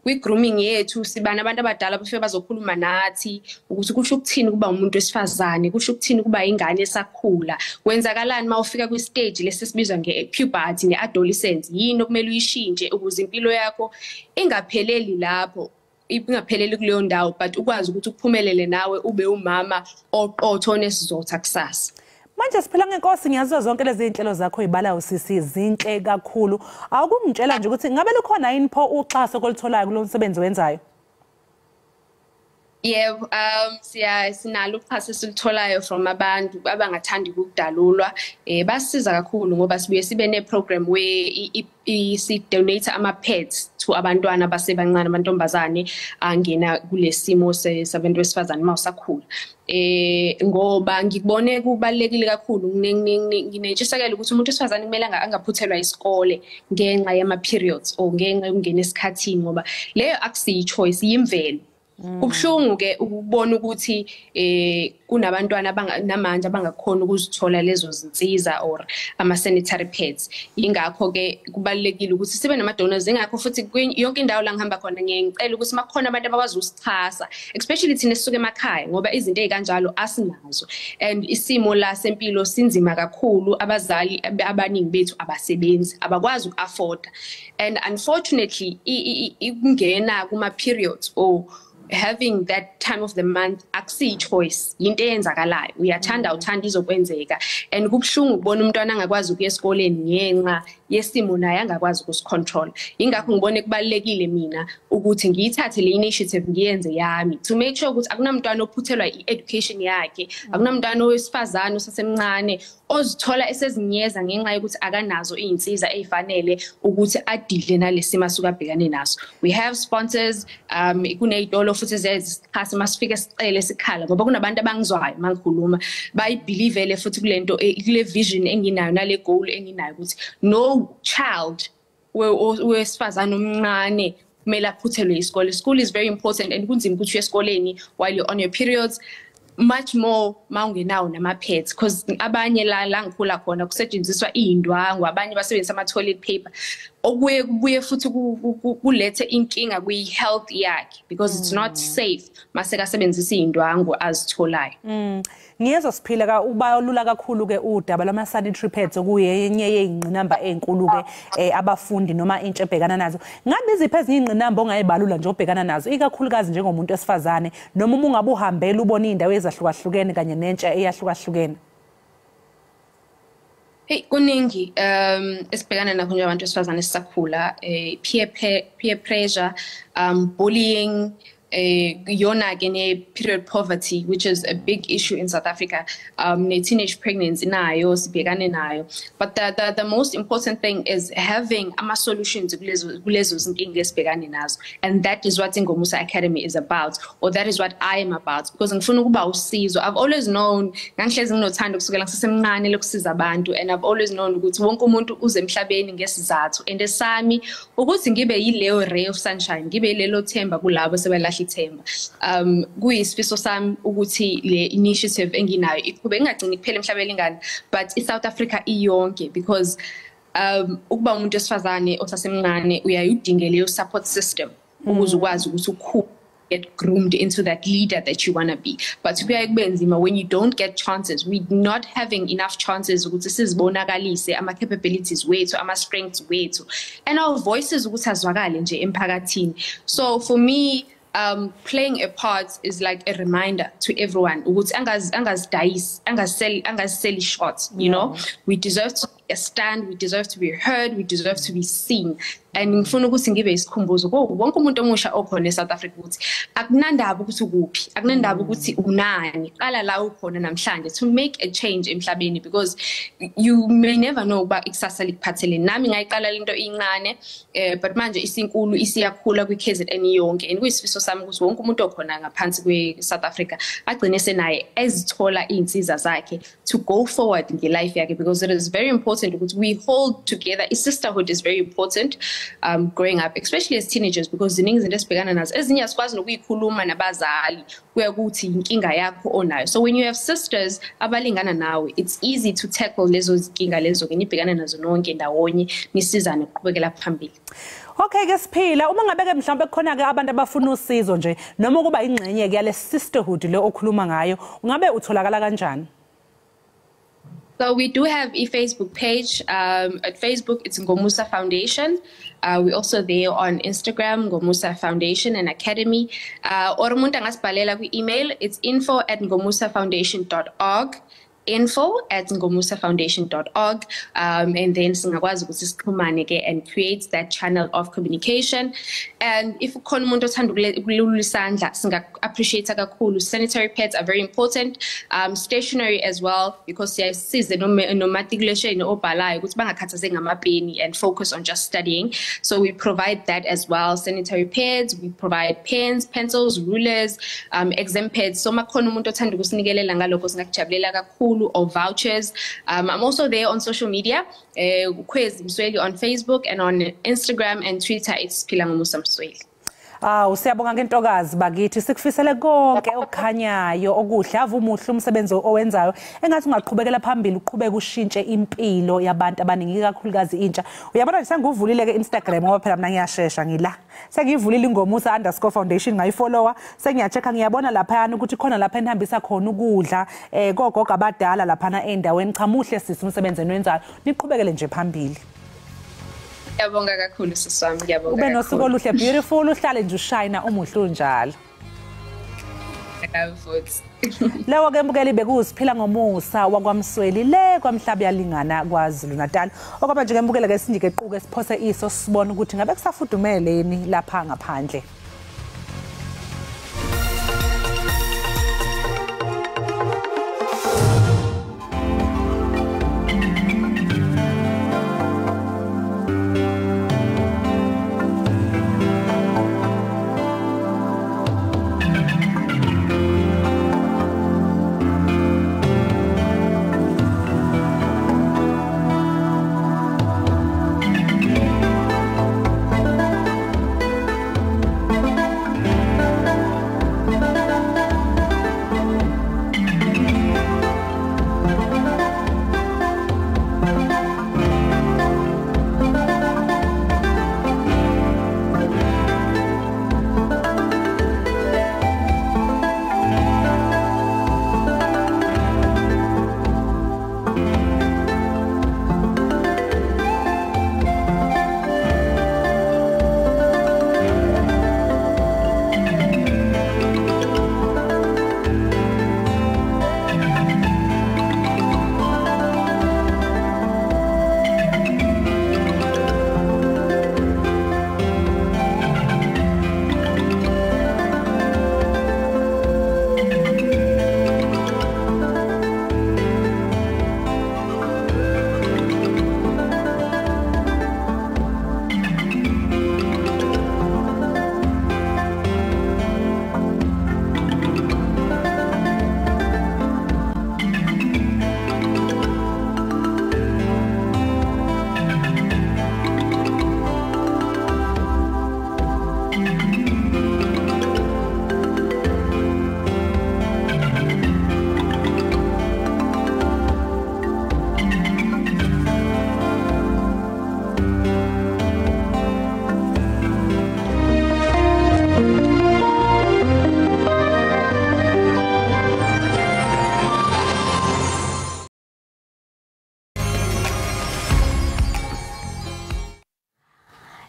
Kwi-grooming yethu sibana abantu abadala bafike bazokhuluma nathi ukuthi kusho ukuthini kuba umuntu wesifazane, kusho ukuthini kuba ingane esakhula, kwenzakalani mawufika kwi-stage lesibizwa nge-puberty ne-adolescence, yini okumele uyishintshe ukuze impilo yakho ingapheleli lapho, ingapheleli kuleyo ndawo, but ukwazi ukuthi uphumelele nawe ube umama oqotho onesizotha kusasa. Manje siphila ngenkosi, ngiyaziwa zonke lezi zinhlelo zakho izibalayo sisi zinhle kakhulu. Awukungitshela nje ukuthi ngabe lukhona yini pho uxhaso kolitholayo kulo msebenzi wenzayo? Yebo, sinalo uxhaso esilitholayo from abantu abangathandi ukudalulwa. Basisiza kakhulu ngoba sibuye sibe ne-program where si-donate ama-pads to abantwana abasebancane, amantombazane angena kulesimo sabantu besifazane mawusakhula. Ngoba ngikubone kubalekile kakhulu, nginentshisekelo ukuthi umuntu wesifazane kumele angaphuthelwa isikole ngenxa yama-periods or ngenxa yokungena esikhathini ngoba leyo akusiyi choice, yimvelo. Kubuhlungu ke ukubona ukuthi kunabantwana namanje abangakhona ukuzithola lezo zinsiza or ama-sanitary pads. Ingakho ke kubalekile ukuthi sibe nama-donors. Ingakho futhi yonke indawo la ngihamba khona ngicela ukuthi makukhona abantu abakwazi usixhasa, especially thina sisuke emakhaya ngoba izinto ezikanjalo asinazo, and isimo la sempilo sinzima kakhulu. Abazali abaningi bethu abasebenzi, abakwazi uku-afforda, and unfortunately ukungena kuma-periods or having that time of the month akusiyi choice, yinto eyenzakalayo, uyathanda uthanda izokwenzeka. And kubuhlungu ukubona umntwana angakwazi ukuya esikoleni ngenxa yesimo naye angakwazi ukusicontrol. Ingakho ngibone kubalekile mina ukuthi ngiyithathe le initiative ngiyenze yami to make sure ukuthi akunamntwana ophuthelwa i-education yakhe, akunamntwana owesifazane osasemncane ozithola esezinyeza ngenxa yokuthi akanazo izinsiza ezifanele ukuthi adile nalesimo asukabhekane naso. We have sponsors, kunezitolo futhi zezixhasi masifike sicele sikhala ngoba kunabantu abangizwayo mangikhuluma bayibelievele futhi kulento kule vision enginayo nale goal enginayo ukuthi no child wesifazane omncane kumele aphuthelwe isikole. School is very important and kunzima ukuthi uye esikoleni while you're on your periods, much more mawungenawo nama-pads, because abanye la ngikhula khona kusetshenziswa iy'ndwangu, abanye basebenzisa ama-toilet paper okubuye futhi kulethe inkinga kwi-health yakhe because it's not safe masekasebenzisa iy'ndwangu azitholayo. Ngiyezwa Siphila ubalula kakhulu ke udaba lama-sanitary pads okuyenye yey'ngqinamba ey'nkulu ke abafundi noma intsha ebhekana nazo. Ngabe iziphi ezinye iy'ngqinamba ongayibalula nje obhekana nazo ikakhulukazi njengomuntu wesifazane noma uma ungabe uhambela ubona iy'ndawo ezahlukahlukene kanye nentsha eyahlukahlukene? Hey, kuningi esibhekana nakho nje abantu besifazane sisakhula peer pressure, bullying, yona ke ne period poverty, which is a big issue in South Africa, ne teenage pregnancy nayo sibhekane nayo. But the most important thing is having ama solutions kulezo zinkinga esibhekane nazo, and that is what Ngomusa Academy is about, or that is what I am about, because ngifuna ukuba usizo. I've always known ngangihlezi nginothando kusukela ngisemncane lokusiza abantu, and I've always known ukuthi wonke umuntu uze emhlabeni ngesizathu, and esami ukuthi ngibe yileyo ray of sunshine, ngibe yilelo themba kulabo sebelahla ithemba. Kuyisifiso sami ukuthi le initiative enginayo iqhube ingagcini kuphela emhlabeni ngani, but iSouth Africa iyonke, because ukuba umuntu esifazane osasemncane uyayidinga leyo support system ukuze ukwazi ukuthi get groomed into that leader that you want to be. But when you don't get chances, we're not having enough chances ukuthi sizibonakalise ama capabilities wethu, ama strengths wethu, and our voices ukuthi azwakale nje emphakathini. So for me, playing a part is like a reminder to everyone ukuthi angaziseli shots, you know. We deserve to stand, we deserve to be heard, we deserve to be seen. And ngifuna ukuthi ngibe isikhumbuzo wonke umuntu omusha okhona eSouth Africa ukuthi akunandaba ukuthi ukuphi, akunandaba ukuthi unani, qala la ukhona namhlanje to make a change emhlabeni, because you may never know about ikusasa likuphathele. Nami ngayiqala lento incane, but manje isinkulu isiyakhula kwi-KZN yonke, and kuyisifiso sami ukuthi wonke umuntu okhona ngaphansi kwe-South Africa agcine senaye ezithola iy'nsiza zakhe to go forward nge-life yakhe, because it is very important ukuthi we hold together. Sisterhood is very important. Growing up, especially as teenagers, because ziningi izinto esibhekana nazo ezinye asikwazi nokuyikhuluma nabazali kuyakuthi inkinga yakho onayo. So when you have sisters abalingana nawe, it's easy to tackle lezo zinkinga lezo ke nibhekana nazo nonke ndawonye nisizane ukuqhubekela phambili. Okay ke siphila uma ngabe ke mhlawumbe kukhona ke abantu abafuna usizo nje noma kuba ingxenye ke yale sisterhood le okhuluma ngayo, ungabe utholakala kanjani? So we do have a Facebook page. At Facebook, it's Ngomusa Foundation. We're also there on Instagram, Ngomusa Foundation and Academy. Or umuntu angasibhalela kwi-email, it's info@ngomusafoundation.org. info@ngomusafoundation.org, and then singakwazi ukuthi sixhumane ke and create that channel of communication. And if ukhona umuntu othanda ukulula isandla, singa appreciate kakhulu. Sanitary pads are very important, stationery as well, because siyasize nomatriculation obhalayo ukuthi bangakhathazeki ngamapeni and focus on just studying. So we provide that as well, sanitary pads, we provide pens, pencils, rulers, exam pads. So makhona umuntu othanda ukusinikelela ngalokho singakujabulela kakhulu, or vouchers. I'm also there on social media, Quiz Msweli on Facebook, and on Instagram and Twitter, it's Phila Ngomusa Msweli. Siyabonga ngentokazi bakithi, sikufisele konke okukhanyayo okuhle, ave umuhle umsebenzi owenzayo, engathi ungaqhubekela phambili uqhubeka ushintshe impilo yabantu abaningi kakhulukazi intsha. Uyabona nje sengivulile ke Instagram ngoba phela mina ngiyashesha ngila. Sengivulile Ngomusa_foundation ngayifollowa, sengiyachecka ngiyabona lapha yana ukuthi khona lapha enihambisa khona ukudla kogogo abadala lapha na endaweni. Cha muhle sisi umsebenzi enwenzayo, niqhubekele nje phambili. Ngiyabonga kakhulu siswami, ngiyabonga. Ube nosuku oluhle, beautiful, uhlale nje ushayina umuhle unjalo. Lewo ke mbukeli bekusiphila ngomusa wakwaMsweli le kwaMhlaba yalingana kwaZulu Natal. Okwaba nje ke mbukele ke sindike equke siphose iso sibone ukuthi ngabe kusafudumeleni lapha ngaphandle.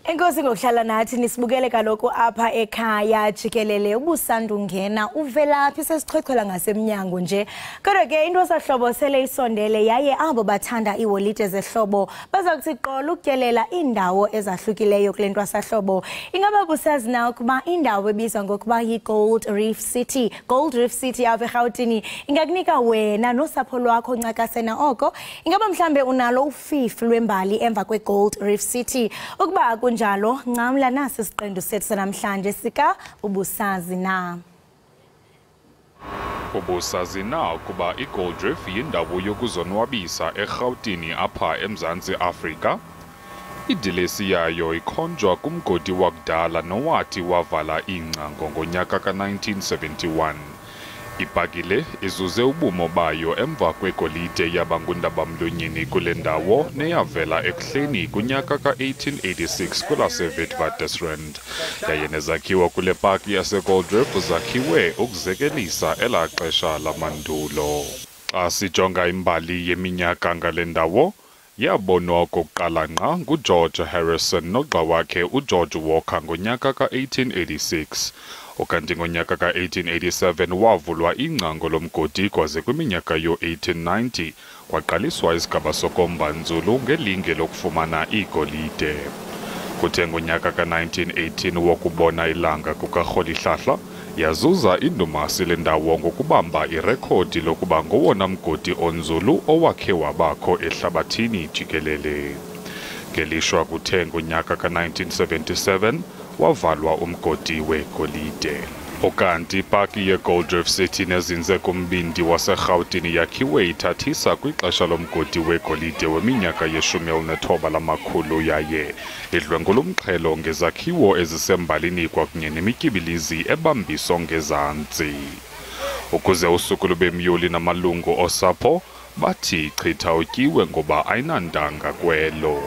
Enkosi ngokuhlala nathi nisibukele kaloku apha ekhaya Jikelele ubusanda ungena uvelaphi sesichwechwela ngasemnyango nje kodwa ke into sahlobo sele isondele yaye abo bathanda iholide zehlobo bazakuthi qola ukutyelela indawo ezahlukileyo kule nto sahlobo ingaba busazi na ukuba indawo ebizwa ngokuba yiGold Reef City apha eGauteng ingakunika wena nosapho lwakho ncakasena oko ingaba mhlambe unalo ufifi lwembali emva kweGold Reef City ukuba njalo nqamla nasi siqendu sethu namhlanje sika ubusazi na ubusazi na kuba iGold Reef yindawo yokuzonwabisa eGauteng apha eMzantsi Afrika idilesi yayo ikhonjwa kumgodi wakudala nowathi wavala ingcango ngonyaka ka1971 ipakile izuze ubumo bayo emva kwegolide yabangundabamlonyeni kule ndawo neyavela ekuhleni kunyaka ka1886 kwelaseWitwatersrand yaye nezakhiwo kule paki yaseGold Reef zakhiwe ukuzekelisa ela xesha lamandulo. Xa sijonga imbali yeminyaka ngale ndawo yabonwa okokuqala ngqa nguGeorge Harrison nogxa wakhe uGeorge Walker ngonyaka ka1886 okanti ngonyaka ka1887 wavulwa ingcango lomgodi kwaze kwiminyaka yo1890 kwaqaliswa isigaba sokomba nzulu ngelinge lokufumana igolide. Kuthe ngonyaka ka1918 wokubona ilanga kukaRholihlahla yazuza indumasi le ndawo ngokubamba irekhodi lokuba ngowona mgodi onzulu owakhe wabakho ehlabathini jikelele. Ngelishwa kuthe ngonyaka ka1977 wavalwa umgodi wegolide. Okanti ipaki yeGold Reef City nezinze kumbindi waseGauteng yakhiwe ithathisa kwixesha lomgodi wegolide weminyaka ye-19 lamakhulu yaye idlwengula umxhelo ngezakhiwo ezisembalini kwakunye nemityibilizi ebambiso ngezantsi. Ukuze usuku lube myoli namalungu osapho bathi chitha utyiwe ngoba ayinandanga kwelo.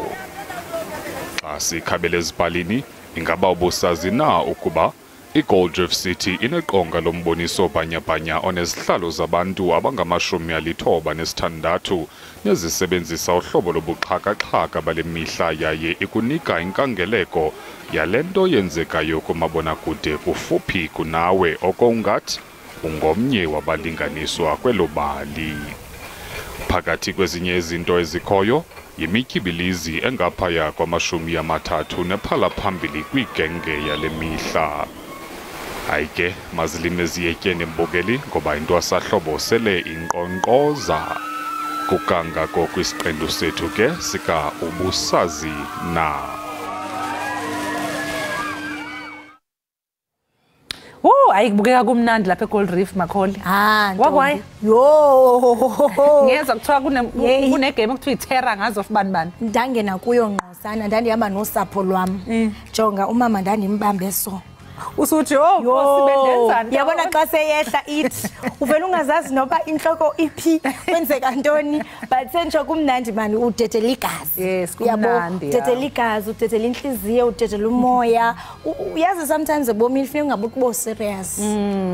Xa sikhabele ezipalini ingaba ubusazi na ukuba iGold Reef City ineqonga lomboniso bhanyabhanya onezihlalo zabantu abangama-96 nezisebenzisa uhlobo lobuxhaka-xhaka bale mihla yaye ikunika inkangeleko yale nto yenzekayo kumabonakude kufuphi kunawe oko ungathi ungomnye wabalinganiswa kwelo bali. Phakathi kwezinye izinto ezikhoyo yimityibilizi engaphaya kwama-30 nephala phambili kwigenge yale mihla. Hayi ke mazilime ziyetyeni mbukeli ngoba into sahlobo sele inkqonkqoza kukangako kwisiqendu sethu ke sika ubusazi na. Ayikubukeka kumnandi lapha eGold Reef Makholi. Wakwaye? Yo. Ngiyeza kuthiwa kunegame okuthiwa iTerra ngazo bani. Ndangena kuyo ngqosana ndandihamba nosapho lwam. Jonga umama ndandimbambe so. Usuthi sibendenzani yabona xa seyehla ithi uvela ungazazi noba inhloko iphi kwenzeka ntoni but sentsho kumnandi mani udedela igazi. Yes, kumnandi. Udedela igazi, udedela inhliziyo, udedela umoya. Uyazi sometimes ebomini ufike ungabukubo serious.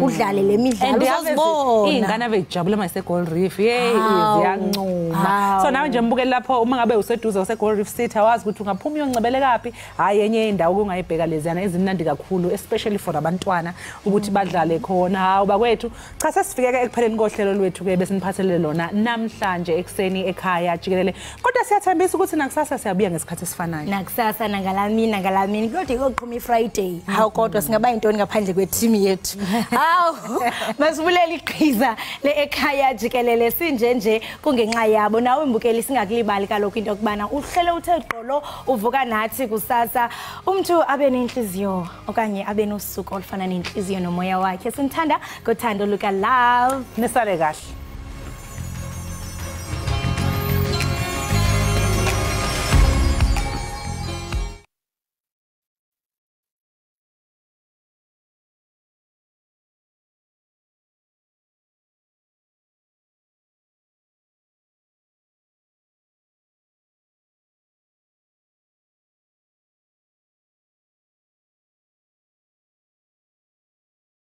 Udlale le midlalo uzozibona. Ingane abejabula mayiseGold Reef ziyancuma. So nawe nje mbukeli lapho uma ngabe useduze useGold Reef City awazi ukuthi ungaphuma uyoncebelekapi hayi enye indawo kungayibheka leziyana ezimnandi kakhulu especially for abantwana ukuthi badlale khona. Hawu bakwethu cha sesifike ekupheleni kohlelo lwethu ke bese niphathelele lona namhlanje ekseni ekhaya Jikelele kodwa siyathembisa ukuthi nakusasa siyabuya ngesikhathi esifanayo. Nakusasa nangalamini kodwa koqhuma iFriday. Hawu kodwa singaba intoni ngaphandle kweteam yethu. Hawu masibulele iqhiza le ekhaya Jikelele sinjenje kungenxa yabo nawe mbukeli singakulibali kaloku into kubana uhlelo uthe qolo uvuka nathi kusasa umuntu abe nenhliziyo okanye abe nosuku olufana nenhliziyo nomoya wakhe. Sinthanda ngothando luka love. Nisale kahle.